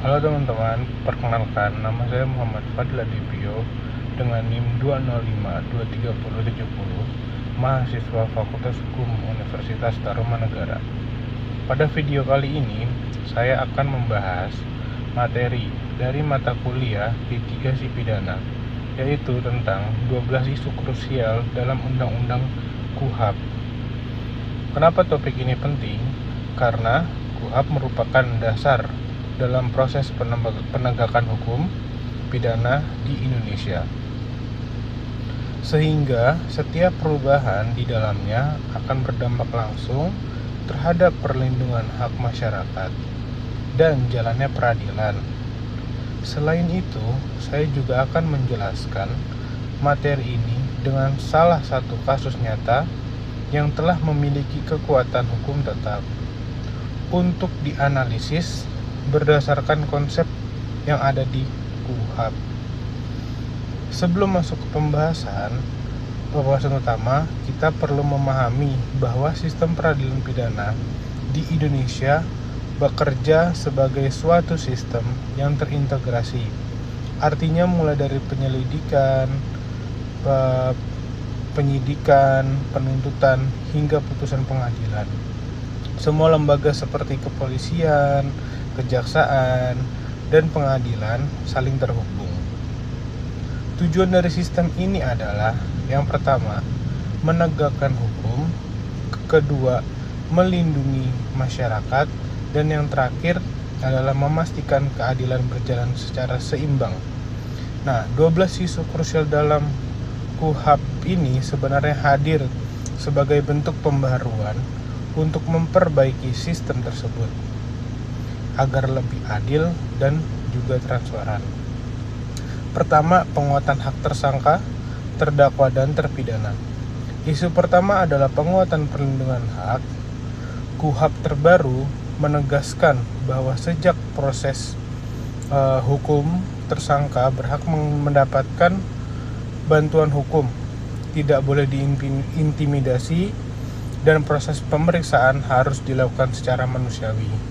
Halo teman-teman, perkenalkan nama saya Muhammad Fadil Adibio dengan NIM 205230070, mahasiswa Fakultas Hukum Universitas Tarumanegara. Pada video kali ini, saya akan membahas materi dari mata kuliah litigasi pidana, yaitu tentang 12 isu krusial dalam Undang-Undang KUHP. Kenapa topik ini penting? Karena KUHP merupakan dasar dalam proses penegakan hukum pidana di Indonesia, sehingga setiap perubahan di dalamnya akan berdampak langsung terhadap perlindungan hak masyarakat dan jalannya peradilan. Selain itu, saya juga akan menjelaskan materi ini dengan salah satu kasus nyata yang telah memiliki kekuatan hukum tetap untuk dianalisis berdasarkan konsep yang ada di KUHP. Sebelum masuk ke pembahasan utama, kita perlu memahami bahwa sistem peradilan pidana di Indonesia bekerja sebagai suatu sistem yang terintegrasi. Artinya mulai dari penyelidikan, penyidikan, penuntutan, hingga putusan pengadilan. Semua lembaga seperti kepolisian, kejaksaan, dan pengadilan saling terhubung. Tujuan dari sistem ini adalah yang pertama, menegakkan hukum, kedua, melindungi masyarakat, dan yang terakhir adalah memastikan keadilan berjalan secara seimbang. Nah, 12 isu krusial dalam KUHP ini sebenarnya hadir sebagai bentuk pembaharuan untuk memperbaiki sistem tersebut agar lebih adil dan juga transparan. Pertama, penguatan hak tersangka, terdakwa, dan terpidana. Isu pertama adalah penguatan perlindungan hak. KUHP terbaru menegaskan bahwa sejak proses hukum, tersangka berhak mendapatkan bantuan hukum, tidak boleh diintimidasi, dan proses pemeriksaan harus dilakukan secara manusiawi.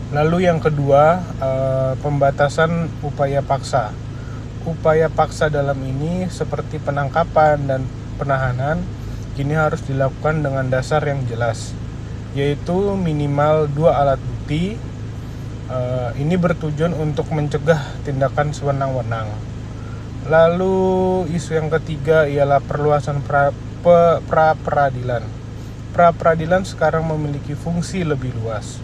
Lalu yang kedua, pembatasan upaya paksa. Upaya paksa dalam ini seperti penangkapan dan penahanan kini harus dilakukan dengan dasar yang jelas, yaitu minimal 2 alat bukti. Ini bertujuan untuk mencegah tindakan sewenang-wenang. Lalu isu yang ketiga ialah perluasan pra-peradilan. Pra-peradilan sekarang memiliki fungsi lebih luas,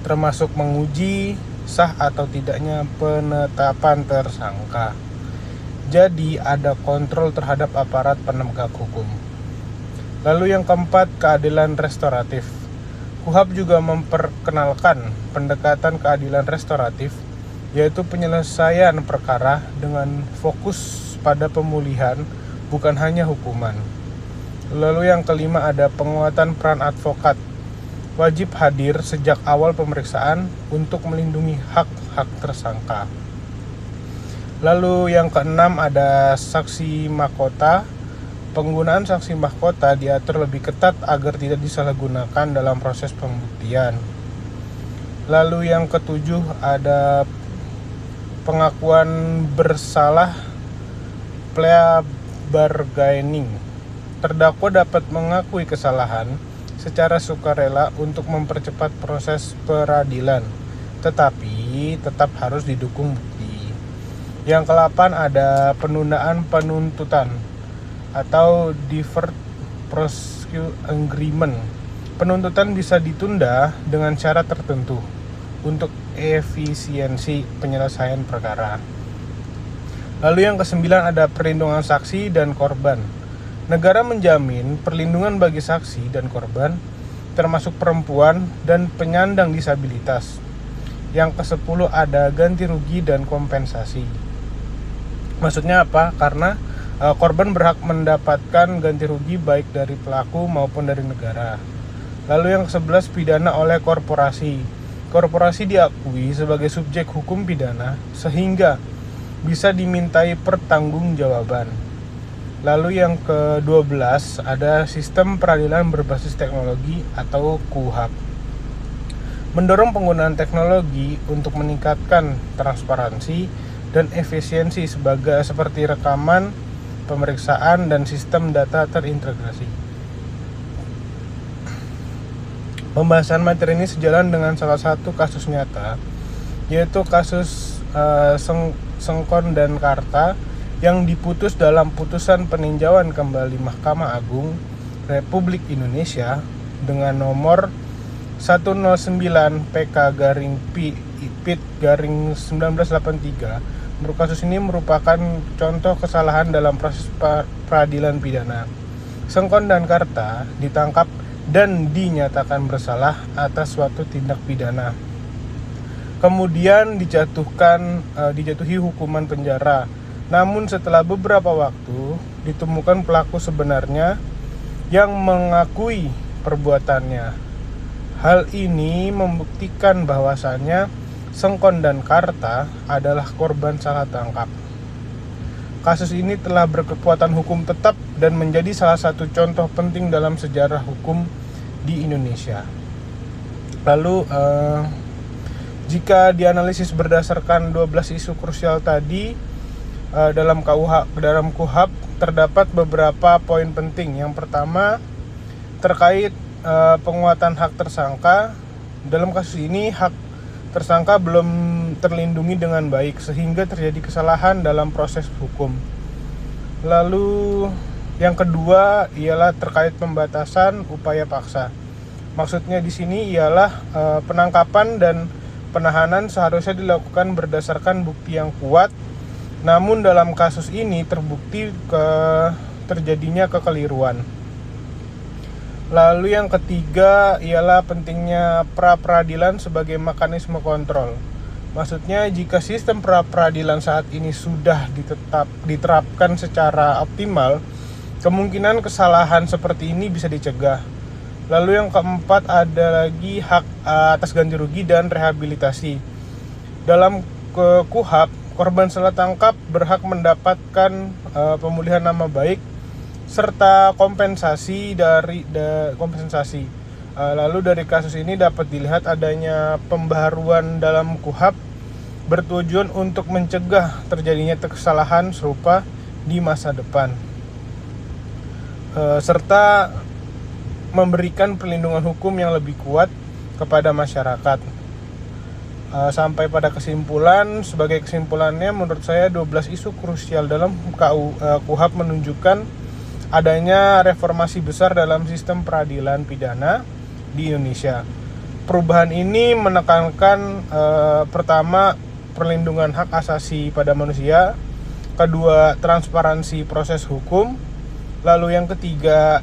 termasuk menguji sah atau tidaknya penetapan tersangka. Jadi ada kontrol terhadap aparat penegak hukum. Lalu yang keempat, keadilan restoratif. KUHP juga memperkenalkan pendekatan keadilan restoratif, yaitu penyelesaian perkara dengan fokus pada pemulihan, bukan hanya hukuman. Lalu yang kelima ada penguatan peran advokat. Wajib hadir sejak awal pemeriksaan untuk melindungi hak-hak tersangka. Lalu yang keenam ada saksi mahkota. Penggunaan saksi mahkota diatur lebih ketat agar tidak disalahgunakan dalam proses pembuktian. Lalu yang ketujuh ada pengakuan bersalah, plea bargaining. Terdakwa dapat mengakui kesalahan secara sukarela untuk mempercepat proses peradilan, tetapi tetap harus didukung bukti. Yang ke-8 ada penundaan penuntutan atau deferred prosecution agreement. Penuntutan bisa ditunda dengan syarat tertentu untuk efisiensi penyelesaian perkara. Lalu yang ke-9 ada perlindungan saksi dan korban. Negara menjamin perlindungan bagi saksi dan korban, termasuk perempuan dan penyandang disabilitas. Yang ke-10 ada ganti rugi dan kompensasi. Maksudnya apa? Karena korban berhak mendapatkan ganti rugi baik dari pelaku maupun dari negara. Lalu yang ke-11 pidana oleh korporasi. Korporasi diakui sebagai subjek hukum pidana sehingga bisa dimintai pertanggungjawaban. Lalu yang ke-12 ada sistem peradilan berbasis teknologi atau KUHP. mendorong penggunaan teknologi untuk meningkatkan transparansi dan efisiensi seperti rekaman, pemeriksaan, dan sistem data terintegrasi. Pembahasan materi ini sejalan dengan salah satu kasus nyata, yaitu kasus Sengkon dan Karta yang diputus dalam putusan peninjauan kembali Mahkamah Agung Republik Indonesia dengan nomor 109 PK-PIT-1983. Kasus ini merupakan contoh kesalahan dalam proses peradilan pidana. Sengkon dan Karta ditangkap dan dinyatakan bersalah atas suatu tindak pidana. Kemudian dijatuhi hukuman penjara. Namun setelah beberapa waktu ditemukan pelaku sebenarnya yang mengakui perbuatannya. Hal ini membuktikan bahwasannya Sengkon dan Karta adalah korban salah tangkap. Kasus ini telah berkekuatan hukum tetap dan menjadi salah satu contoh penting dalam sejarah hukum di Indonesia. Lalu, jika dianalisis berdasarkan 12 isu krusial tadi, dalam KUHP terdapat beberapa poin penting. Yang pertama, terkait penguatan hak tersangka. Dalam kasus ini hak tersangka belum terlindungi dengan baik sehingga terjadi kesalahan dalam proses hukum. Lalu yang kedua ialah terkait pembatasan upaya paksa. Maksudnya di sini ialah penangkapan dan penahanan seharusnya dilakukan berdasarkan bukti yang kuat. Namun dalam kasus ini terbukti terjadinya kekeliruan. Lalu yang ketiga ialah pentingnya pra-peradilan sebagai mekanisme kontrol. Maksudnya jika sistem pra-peradilan saat ini sudah diterapkan secara optimal, kemungkinan kesalahan seperti ini bisa dicegah. Lalu yang keempat ada lagi hak atas ganti rugi dan rehabilitasi. Dalam KUHP, korban salah tangkap berhak mendapatkan pemulihan nama baik serta kompensasi kompensasi. Lalu dari kasus ini dapat dilihat adanya pembaharuan dalam KUHP bertujuan untuk mencegah terjadinya kesalahan serupa di masa depan, serta memberikan perlindungan hukum yang lebih kuat kepada masyarakat. Sampai pada kesimpulan, sebagai kesimpulannya menurut saya 12 isu krusial dalam KUHP menunjukkan adanya reformasi besar dalam sistem peradilan pidana di Indonesia. Perubahan ini menekankan pertama, perlindungan hak asasi pada manusia, kedua, transparansi proses hukum, lalu yang ketiga,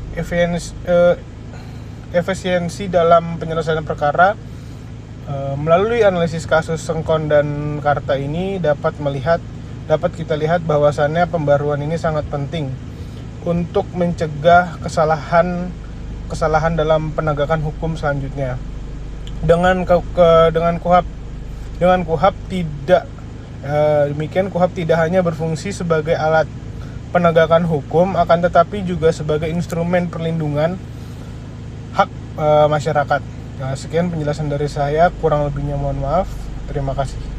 efisiensi dalam penyelesaian perkara. Melalui analisis kasus Sengkon dan Karta ini dapat kita lihat bahwasannya pembaruan ini sangat penting untuk mencegah kesalahan dalam penegakan hukum selanjutnya. Dengan KUHP tidak demikian, KUHP tidak hanya berfungsi sebagai alat penegakan hukum, akan tetapi juga sebagai instrumen perlindungan hak masyarakat. Sekian penjelasan dari saya, kurang lebihnya mohon maaf. Terima kasih.